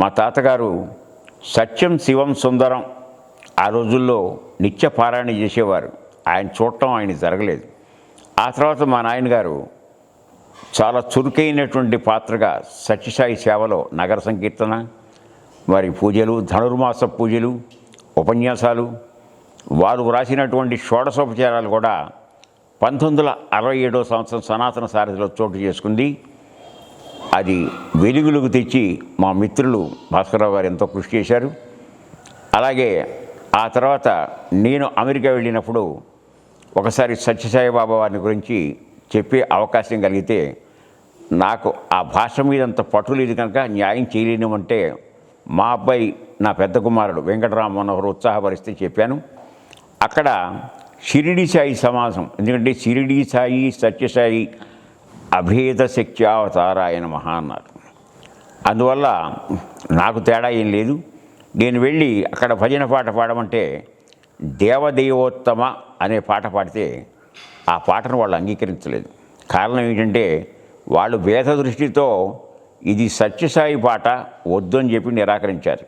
మా తాతగారు సత్యం శివం సుందరం ఆ రోజుల్లో నిత్య పారాయణ చేసేవారు. ఆయన చూడటం ఆయన జరగలేదు. ఆ తర్వాత మా నాయనగారు చాలా చురుకైనటువంటి పాత్రగా సత్యసాయి సేవలో నగర సంకీర్తన, వారి పూజలు, ధనుర్మాస పూజలు, ఉపన్యాసాలు, వారు వ్రాసినటువంటి షోడశోపచారాలు కూడా 1967 సంవత్సరం సనాతన సారథిలో చోటు చేసుకుంది. అది వెలుగులకు తెచ్చి మా మిత్రులు భాస్కరరావు గారు ఎంతో కృషి చేశారు. అలాగే ఆ తర్వాత నేను అమెరికా వెళ్ళినప్పుడు ఒకసారి సత్యసాయి బాబా వారిని గురించి చెప్పే అవకాశం కలిగితే నాకు ఆ భాష మీద అంత పట్టు లేదు కనుక న్యాయం చేయలేనివంటే మా అబ్బాయి నా పెద్ద కుమారుడు వెంకటరామ మనోహర్ ఉత్సాహపరిస్తే చెప్పాను. అక్కడ షిరిడి సాయి సమాజం, ఎందుకంటే షిరిడి సాయి సత్యసాయి అభేద శక్త్యావతారాయ నమః అన్నారు. అందువల్ల నాకు తేడా ఏం లేదు. నేను వెళ్ళి అక్కడ భజన పాట పాడమంటే దేవదేవోత్తమ అనే పాట పాడితే ఆ పాటను వాళ్ళు అంగీకరించలేదు. కారణం ఏంటంటే వాళ్ళు భేద దృష్టితో ఇది సత్యసాయి పాట వద్దు అని చెప్పి నిరాకరించారు.